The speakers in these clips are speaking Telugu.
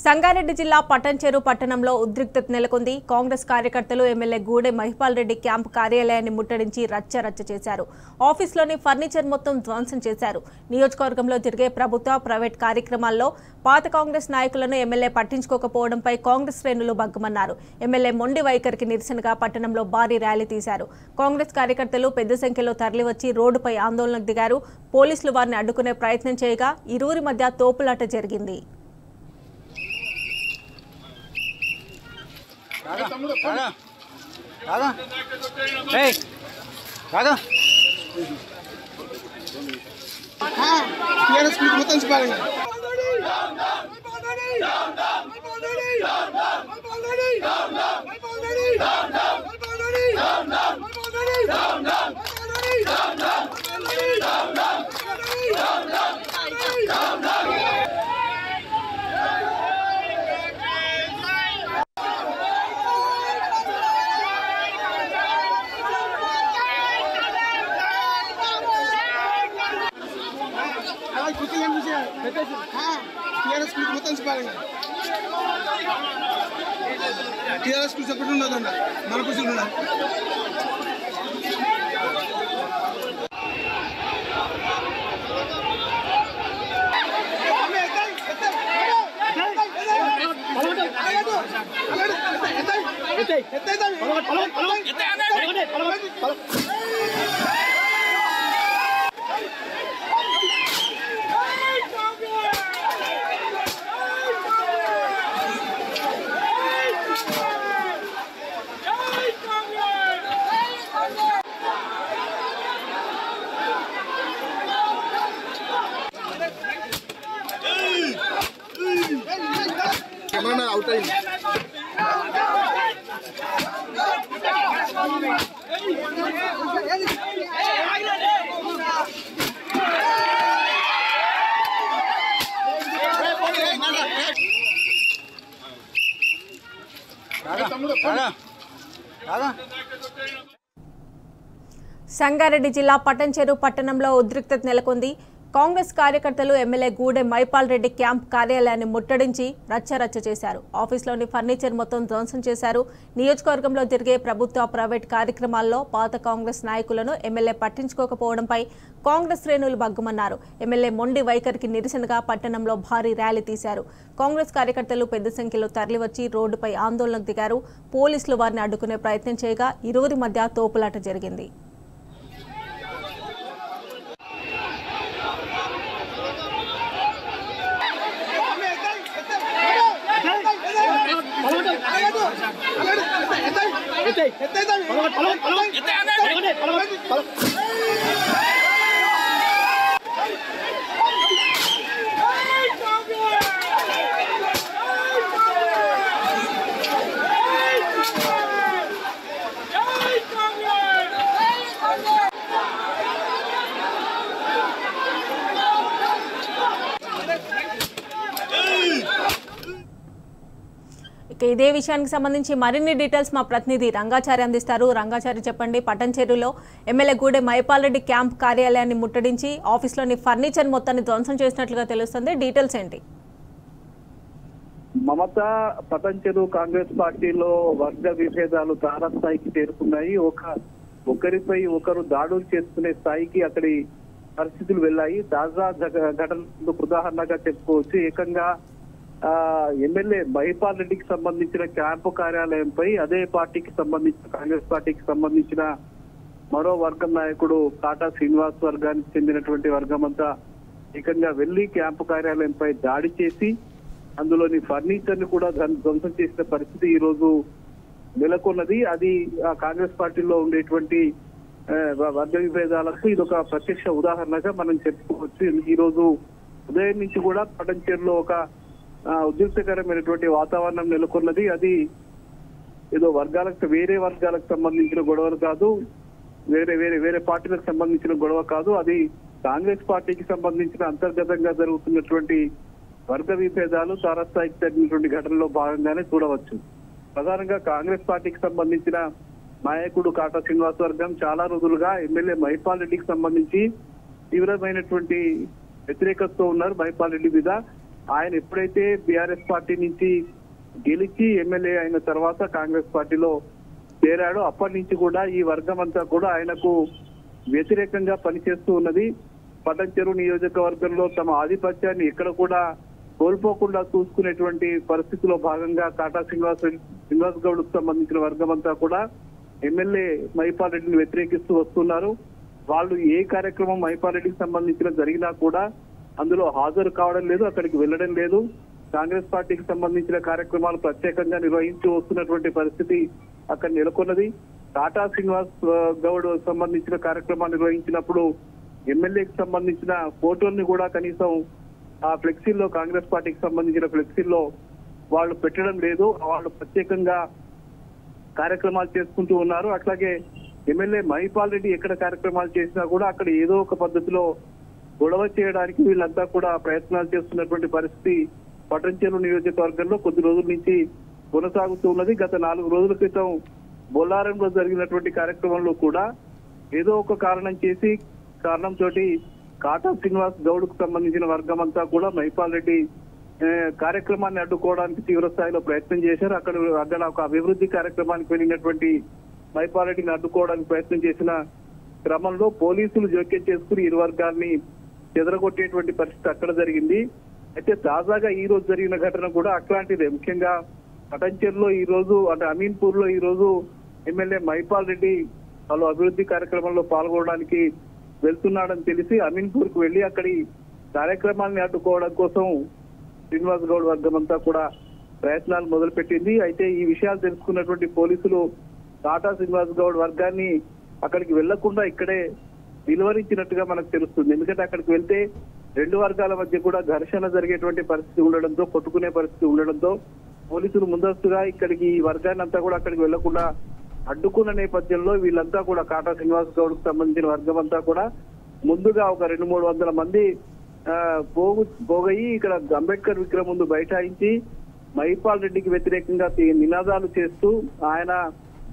సంగారెడ్డి జిల్లా పట్టంచెరు పట్టణంలో ఉద్రిక్తత నెలకొంది. కాంగ్రెస్ కార్యకర్తలు ఎమ్మెల్యే గూడె మహిపాల్ రెడ్డి క్యాంపు కార్యాలయాన్ని ముట్టడించి రచ్చరచ్చ చేశారు. ఆఫీస్లోని ఫర్నిచర్ మొత్తం ధ్వంసం చేశారు. నియోజకవర్గంలో జరిగే ప్రభుత్వ, ప్రైవేట్ కార్యక్రమాల్లో పాత కాంగ్రెస్ నాయకులను ఎమ్మెల్యే పట్టించుకోకపోవడంపై కాంగ్రెస్ శ్రేణులు బగ్గుమన్నారు. ఎమ్మెల్యే మొండి వైఖరికి నిరసనగా పట్టణంలో భారీ ర్యాలీ తీశారు. కాంగ్రెస్ కార్యకర్తలు పెద్ద సంఖ్యలో తరలివచ్చి రోడ్డుపై ఆందోళనకు దిగారు. పోలీసులు వారిని అడ్డుకునే ప్రయత్నం చేయగా ఇరువురి మధ్య తోపులాట జరిగింది. टीआरएस कुछ सपोर्ट ఉండదు అన్న మన కుసులు ఉన్నారు Mana out ayi సంగారెడ్డి జిల్లా పట్టంచెరు పట్టణంలో ఉద్రిక్తత నెలకొంది. కాంగ్రెస్ కార్యకర్తలు ఎమ్మెల్యే గూడె మహిపాల్ రెడ్డి క్యాంప్ కార్యాలయాన్ని ముట్టడించి రచ్చరచ్చ చేశారు. ఆఫీస్లోని ఫర్నిచర్ మొత్తం ధ్వంసం చేశారు. నియోజకవర్గంలో జరిగే ప్రభుత్వ, ప్రైవేట్ కార్యక్రమాల్లో పాత కాంగ్రెస్ నాయకులను ఎమ్మెల్యే పట్టించుకోకపోవడంపై కాంగ్రెస్ శ్రేణులు బగ్గుమన్నారు. ఎమ్మెల్యే మొండి వైఖరికి నిరసనగా పట్టణంలో భారీ ర్యాలీ తీశారు. కాంగ్రెస్ కార్యకర్తలు పెద్ద సంఖ్యలో తరలివచ్చి రోడ్డుపై ఆందోళనకు దిగారు. పోలీసులు వారిని అడ్డుకునే ప్రయత్నం చేయగా ఇరువురి మధ్య తోపులాట జరిగింది. ఇదే విషయానికి సంబంధించి మరిన్ని డీటెయిల్స్ మా ప్రతినిధి రంగాచారి అందిస్తారు. రంగాచారి, చెప్పండి. పట్టంచెరులో ఎమ్మెల్యే గూడె మహిపాల్ రెడ్డి క్యాంప్ కార్యాలయాన్ని ముట్టడించి ఆఫీస్లోని ఫర్నిచర్ మొత్తాన్ని ధ్వంసం చేసినట్లుగా తెలుస్తుంది. డీటెయిల్స్ ఏంటి? మమత, పట్టంచెరు కాంగ్రెస్ పార్టీలో వర్గ విభేదాలు తారస్థాయికి చేరుకున్నాయి. ఒకరిపై ఒకరు దాడులు చేసుకునే స్థాయికి అక్కడి పరిస్థితులు వెళ్ళాయి. తాజా ఘటనకు ఉదాహరణగా చెప్పుకోవచ్చు. ఏకంగా ఎమ్మెల్యే మహిపాల్ రెడ్డికి సంబంధించిన క్యాంపు కార్యాలయంపై అదే పార్టీకి సంబంధించిన, కాంగ్రెస్ పార్టీకి సంబంధించిన మరో వర్గం నాయకుడు కాటా శ్రీనివాస్ వర్గానికి చెందినటువంటి వర్గం అంతా ఏకంగా వెళ్లి క్యాంపు కార్యాలయంపై దాడి చేసి అందులోని ఫర్నిచర్ ని కూడా ధ్వంసం చేసిన పరిస్థితి ఈ రోజు నెలకొన్నది. అది కాంగ్రెస్ పార్టీలో ఉండేటువంటి వర్గ విభేదాలకు ఇదొక ప్రత్యక్ష ఉదాహరణగా మనం చెప్పుకోవచ్చు. ఈ రోజు ఉదయం నుంచి కూడా పట్టంచెరులో ఒక ఉద్రిక్తకరమైనటువంటి వాతావరణం నెలకొన్నది. అది ఏదో వేరే వర్గాలకు సంబంధించిన గొడవలు కాదు, వేరే పార్టీలకు సంబంధించిన గొడవ కాదు. అది కాంగ్రెస్ పార్టీకి సంబంధించిన అంతర్గతంగా జరుగుతున్నటువంటి వర్గ విభేదాలు తారస్థాయికి తగ్గినటువంటి ఘటనలో భాగంగానే చూడవచ్చు. ప్రధానంగా కాంగ్రెస్ పార్టీకి సంబంధించిన నాయకుడు కాటా శ్రీనివాస్ వర్గం చాలా రోజులుగా ఎమ్మెల్యే మహిపాల్ రెడ్డికి సంబంధించి తీవ్రమైనటువంటి వ్యతిరేకతతో ఉన్నారు. మహిపాల్ రెడ్డి మీద ఆయన ఎప్పుడైతే బీఆర్ఎస్ పార్టీ నుంచి గెలిచి ఎమ్మెల్యే అయిన తర్వాత కాంగ్రెస్ పార్టీలో చేరాడు, అప్పటి నుంచి కూడా ఈ వర్గం అంతా కూడా ఆయనకు వ్యతిరేకంగా పనిచేస్తూ ఉన్నది. పటంచెరు నియోజకవర్గంలో తమ ఆధిపత్యాన్ని ఎక్కడ కూడా కోల్పోకుండా చూసుకునేటువంటి పరిస్థితిలో భాగంగా కాటా శ్రీనివాస్ గౌడ్కు సంబంధించిన వర్గం అంతా కూడా ఎమ్మెల్యే మైపాల్ రెడ్డిని వ్యతిరేకిస్తూ వస్తున్నారు. వాళ్ళు ఏ కార్యక్రమం మైపాల్ రెడ్డికి సంబంధించిన జరిగినా కూడా అందులో హాజరు కావడం లేదు, అక్కడికి వెళ్ళడం లేదు. కాంగ్రెస్ పార్టీకి సంబంధించిన కార్యక్రమాలు ప్రత్యేకంగా నిర్వహించి వస్తున్నటువంటి పరిస్థితి అక్కడ నెలకొన్నది. కాటా శ్రీనివాస్ గౌడ్ సంబంధించిన కార్యక్రమాలు నిర్వహించినప్పుడు ఎమ్మెల్యేకి సంబంధించిన ఫోటోల్ని కూడా కనీసం ఆ ఫ్లెక్సీల్లో, కాంగ్రెస్ పార్టీకి సంబంధించిన ఫ్లెక్సీల్లో వాళ్ళు పెట్టడం లేదు. వాళ్ళు ప్రత్యేకంగా కార్యక్రమాలు చేసుకుంటూ ఉన్నారు. అట్లాగే ఎమ్మెల్యే మహిపాల్ రెడ్డి ఎక్కడ కార్యక్రమాలు చేసినా కూడా అక్కడ ఏదో ఒక పద్ధతిలో గొడవ చేయడానికి వీళ్ళంతా కూడా ప్రయత్నాలు చేస్తున్నటువంటి పరిస్థితి పటంచెరు నియోజకవర్గంలో కొద్ది రోజుల నుంచి కొనసాగుతూ ఉన్నది. గత 4 రోజుల క్రితం బొల్లారంలో జరిగినటువంటి కార్యక్రమంలో కూడా ఏదో ఒక కారణంతో కాటా శ్రీనివాస్ గౌడ్ కు సంబంధించిన వర్గం అంతా కూడా మహిపాల్ రెడ్డి కార్యక్రమాన్ని అడ్డుకోవడానికి తీవ్ర స్థాయిలో ప్రయత్నం చేశారు. అక్కడ ఒక అభివృద్ధి కార్యక్రమానికి వెళ్ళినటువంటి మహిపాల్ రెడ్డిని అడ్డుకోవడానికి ప్రయత్నం చేసిన క్రమంలో పోలీసులు జోక్యం చేసుకుని ఇరు వర్గాల్ని చెదరగొట్టేటువంటి పరిస్థితి అక్కడ జరిగింది. అయితే తాజాగా ఈ రోజు జరిగిన ఘటన కూడా అట్లాంటిదే. ముఖ్యంగా పటంచెరులో ఈ రోజు, అంటే అమీన్పూర్ లో ఈ రోజు ఎమ్మెల్యే మహిపాల్ రెడ్డి వాళ్ళు అభివృద్ధి కార్యక్రమంలో పాల్గొనడానికి వెళ్తున్నాడని తెలిసి అమీన్పూర్ కు వెళ్లి అక్కడి కార్యక్రమాన్ని అడ్డుకోవడం కోసం శ్రీనివాస్ గౌడ్ వర్గం అంతా కూడా ప్రయత్నాలు మొదలుపెట్టింది. అయితే ఈ విషయాలు తెలుసుకున్నటువంటి పోలీసులు కాటా శ్రీనివాస్ గౌడ్ వర్గాన్ని అక్కడికి వెళ్లకుండా ఇక్కడే నిలువరించినట్టుగా మనకు తెలుస్తుంది. ఎందుకంటే అక్కడికి వెళ్తే 2 వర్గాల మధ్య కూడా ఘర్షణ జరిగేటువంటి పరిస్థితి ఉండడంతో, కొట్టుకునే పరిస్థితి ఉండడంతో పోలీసులు ముందస్తుగా ఇక్కడికి ఈ వర్గాన్ని అంతా కూడా అక్కడికి వెళ్లకుండా అడ్డుకున్న నేపథ్యంలో వీళ్ళంతా కూడా కాటా శ్రీనివాస్ గౌడ్ కు సంబంధించిన వర్గం అంతా కూడా ముందుగా ఒక 200-300 మంది పోగయి ఇక్కడ అంబేద్కర్ విగ్రహం ముందు బైఠాయించి మహిపాల్ రెడ్డికి వ్యతిరేకంగా నినాదాలు చేస్తూ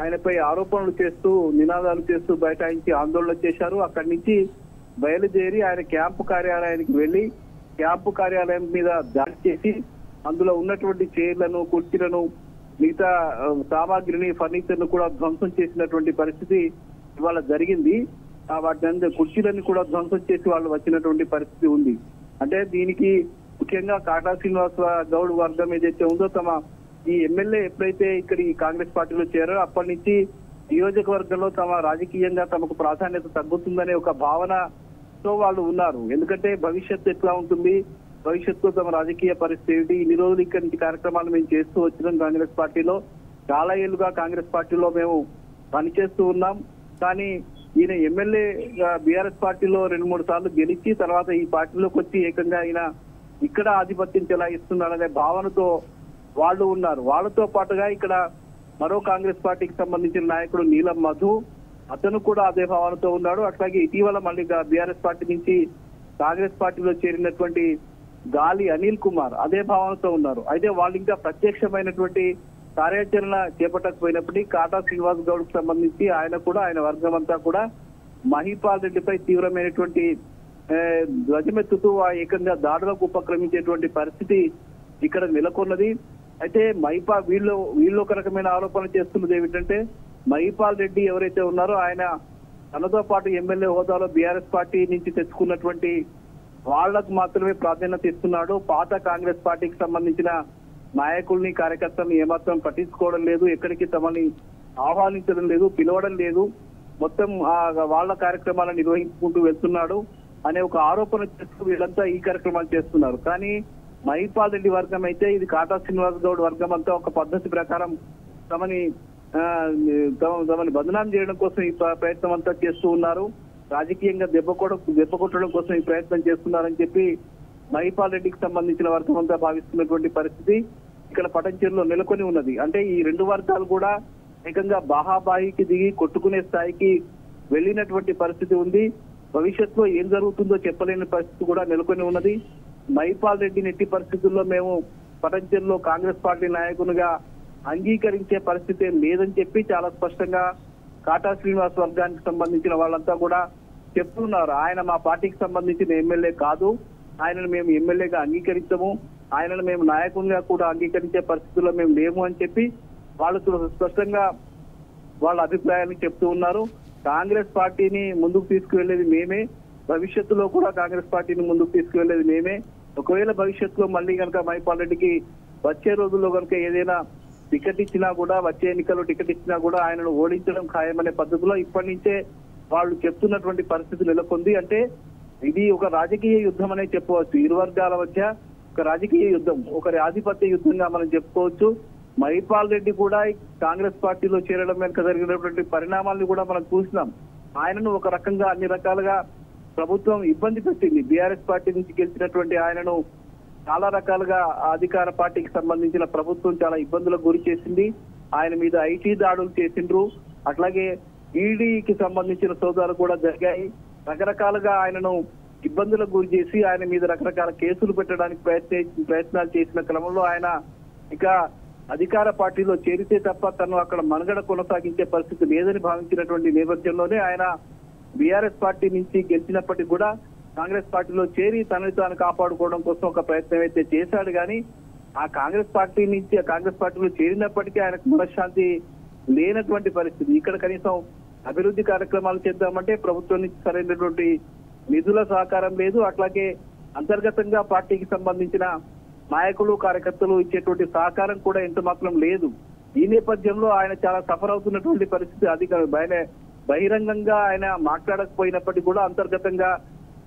ఆయనపై ఆరోపణలు చేస్తూ నినాదాలు చేస్తూ బైఠాయించి ఆందోళన చేశారు. అక్కడి నుంచి బయలుదేరి ఆయన క్యాంపు కార్యాలయానికి వెళ్లి క్యాంపు కార్యాలయం మీద దాడి చేసి అందులో ఉన్నటువంటి చైర్లను, కుర్చీలను, మిగతా సామాగ్రిని, ఫర్నిచర్ ను కూడా ధ్వంసం చేసినటువంటి పరిస్థితి ఇవాళ జరిగింది. వాటి కుర్చీలన్నీ కూడా ధ్వంసం చేసి వాళ్ళు వచ్చినటువంటి పరిస్థితి ఉంది. అంటే దీనికి ముఖ్యంగా కాటా శ్రీనివాస్ గౌడ్ వర్గం ఏదైతే ఉందో ఈ ఎమ్మెల్యే ఎప్పుడైతే ఇక్కడ ఈ కాంగ్రెస్ పార్టీలో చేరారో అప్పటి నుంచి నియోజకవర్గంలో రాజకీయంగా తమకు ప్రాధాన్యత తగ్గుతుందనే ఒక భావనతో వాళ్ళు ఉన్నారు. ఎందుకంటే భవిష్యత్తు ఎట్లా ఉంటుంది, భవిష్యత్తులో తమ రాజకీయ పరిస్థితి ఏమిటి, ఇన్ని రోజులు ఇక్కడి నుంచి కార్యక్రమాలు మేము చేస్తూ వచ్చినాం. కాంగ్రెస్ పార్టీలో చాలా ఏళ్లుగా కాంగ్రెస్ పార్టీలో మేము పనిచేస్తూ ఉన్నాం. కానీ ఈయన ఎమ్మెల్యే బీఆర్ఎస్ పార్టీలో 2-3 సార్లు గెలిచి తర్వాత ఈ పార్టీలోకి వచ్చి ఏకంగా ఆయన ఇక్కడ ఆధిపత్యం చెలాయిస్తున్నాడనే భావనతో వాళ్ళు ఉన్నారు. వాళ్ళతో పాటుగా ఇక్కడ మరో కాంగ్రెస్ పార్టీకి సంబంధించిన నాయకుడు నీలం మధు, అతను కూడా అదే భావనతో ఉన్నాడు. అట్లాగే ఇటీవల మళ్ళీ బీఆర్ఎస్ పార్టీ నుంచి కాంగ్రెస్ పార్టీలో చేరినటువంటి గాలి అనిల్ కుమార్ అదే భావనతో ఉన్నారు. అయితే వాళ్ళు ఇంకా ప్రత్యక్షమైనటువంటి కార్యాచరణ చేపట్టకపోయినప్పటికీ కాటా శ్రీనివాస్ గౌడ్ కు సంబంధించి ఆయన వర్గం అంతా కూడా మహిపాల్ రెడ్డిపై తీవ్రమైనటువంటి ధ్వజమెత్తుతూ ఏకంగా దాడులకు ఉపక్రమించేటువంటి పరిస్థితి ఇక్కడ నెలకొన్నది. అయితే వీళ్ళు ఒక రకమైన ఆరోపణలు చేస్తున్నది ఏమిటంటే మహిపాల్ రెడ్డి ఎవరైతే ఉన్నారో ఆయన తనతో పాటు ఎమ్మెల్యే హోదాలో బీఆర్ఎస్ పార్టీ నుంచి తెచ్చుకున్నటువంటి వాళ్లకు మాత్రమే ప్రాధాన్యత ఇస్తున్నాడు. పాత కాంగ్రెస్ పార్టీకి సంబంధించిన నాయకుల్ని, కార్యకర్తల్ని ఏమాత్రం పట్టించుకోవడం లేదు, ఎక్కడికి తమని ఆహ్వానించడం లేదు, పిలవడం లేదు, మొత్తం వాళ్ళ కార్యక్రమాలను నిర్వహించుకుంటూ వెళ్తున్నాడు అనే ఒక ఆరోపణ చేస్తూ వీళ్ళంతా ఈ కార్యక్రమాలు చేస్తున్నారు. కానీ మహిపాల్ రెడ్డి వర్గం అయితే ఇది కాటా శ్రీనివాస్ గౌడ్ వర్గం అంతా ఒక పద్ధతి ప్రకారం తమని బదనాం చేయడం కోసం ఈ ప్రయత్నం అంతా చేస్తూ ఉన్నారు. రాజకీయంగా దెబ్బ కొట్టడం కోసం ఈ ప్రయత్నం చేస్తున్నారని చెప్పి మహిపాల్ రెడ్డికి సంబంధించిన వర్గం అంతా భావిస్తున్నటువంటి పరిస్థితి ఇక్కడ పటంచెరులో నెలకొని ఉన్నది. అంటే ఈ 2 వర్గాలు కూడా ఏకంగా బాహాబాహికి దిగి కొట్టుకునే స్థాయికి వెళ్ళినటువంటి పరిస్థితి ఉంది. భవిష్యత్తులో ఏం జరుగుతుందో చెప్పలేని పరిస్థితి కూడా నెలకొని ఉన్నది. మహిపాల్ రెడ్డిని ఎట్టి పరిస్థితుల్లో మేము పటంచెరులో కాంగ్రెస్ పార్టీ నాయకునిగా అంగీకరించే పరిస్థితి లేదని చెప్పి చాలా స్పష్టంగా కాటా శ్రీనివాస్ వర్గానికి సంబంధించిన వాళ్ళంతా కూడా చెప్తున్నారు. ఆయన మా పార్టీకి సంబంధించిన ఎమ్మెల్యే కాదు, ఆయనను మేము ఎమ్మెల్యేగా అంగీకరించము, ఆయనను మేము నాయకునిగా కూడా అంగీకరించే పరిస్థితుల్లో మేము లేము అని చెప్పి వాళ్ళు స్పష్టంగా వాళ్ళ అభిప్రాయాన్ని చెప్తూ ఉన్నారు. కాంగ్రెస్ పార్టీని ముందుకు తీసుకువెళ్లేది మేమే, భవిష్యత్తులో కూడా కాంగ్రెస్ పార్టీని ముందుకు తీసుకువెళ్లేది మేమే. ఒకవేళ భవిష్యత్తులో మళ్ళీ కనుక మైపాల్ రెడ్డికి వచ్చే రోజుల్లో కనుక ఏదైనా టికెట్ ఇచ్చినా కూడా, వచ్చే ఎన్నికల్లో టికెట్ ఇచ్చినా కూడా ఆయనను ఓడించడం ఖాయమనే పద్ధతిలో ఇప్పటి నుంచే వాళ్ళు చెప్తున్నటువంటి పరిస్థితి నెలకొంది. అంటే ఇది ఒక రాజకీయ యుద్ధం అనే చెప్పవచ్చు. ఇరు వర్గాల మధ్య ఒక రాజకీయ యుద్ధం, ఒకరి ఆధిపత్య యుద్ధంగా మనం చెప్పుకోవచ్చు. మైపాల్ రెడ్డి కూడా కాంగ్రెస్ పార్టీలో చేరడం వెనుక జరిగినటువంటి పరిణామాలను కూడా మనం చూసినాం. ఆయనను ఒక రకంగా అన్ని రకాలుగా ప్రభుత్వం ఇబ్బంది పెట్టింది. బీఆర్ఎస్ పార్టీ నుంచి గెలిచినటువంటి ఆయనను చాలా రకాలుగా అధికార పార్టీకి సంబంధించిన ప్రభుత్వం చాలా ఇబ్బందులకు గురి చేసింది. ఆయన మీద ఐటీ దాడులు చేసిండ్రు. అట్లాగే ఈడీకి సంబంధించిన సోదాలు కూడా జరిగాయి. రకరకాలుగా ఆయనను ఇబ్బందులకు గురి చేసి ఆయన మీద రకరకాల కేసులు పెట్టడానికి ప్రయత్నాలు చేసిన క్రమంలో ఆయన ఇక అధికార పార్టీలో చేరితే తప్ప తను అక్కడ మనుగడ కొనసాగించే పరిస్థితి లేదని భావించినటువంటి నేపథ్యంలోనే ఆయన బీఆర్ఎస్ పార్టీ నుంచి గెలిచినప్పటికీ కూడా కాంగ్రెస్ పార్టీలో చేరి తనని తాను కాపాడుకోవడం కోసం ఒక ప్రయత్నం అయితే చేశాడు. కానీ ఆ కాంగ్రెస్ పార్టీలో చేరినప్పటికీ ఆయనకు మనశ్శాంతి లేనటువంటి పరిస్థితి. ఇక్కడ కనీసం అభివృద్ధి కార్యక్రమాలు చేద్దామంటే ప్రభుత్వం నుంచి సరైనటువంటి నిధుల సహకారం లేదు. అట్లాగే అంతర్గతంగా పార్టీకి సంబంధించిన నాయకులు కార్యకర్తలు ఇచ్చేటువంటి సహకారం కూడా ఎంత మాత్రం లేదు. ఈ నేపథ్యంలో ఆయన చాలా సఫర్ అవుతున్నటువంటి పరిస్థితి. బహిరంగంగా ఆయన మాట్లాడకపోయినప్పటికీ కూడా అంతర్గతంగా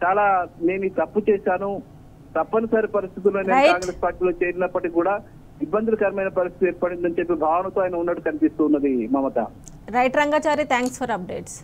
చాలా నేను ఈ తప్పు చేశాను, తప్పనిసరి పరిస్థితుల్లో నేను కాంగ్రెస్ పార్టీలో చేరినప్పటికీ కూడా ఇబ్బందులకరమైన పరిస్థితి ఏర్పడిందని చెప్పి భావనతో ఆయన ఉన్నట్టు కనిపిస్తూ ఉన్నది. Mamata. Right Rangachari, thanks for updates.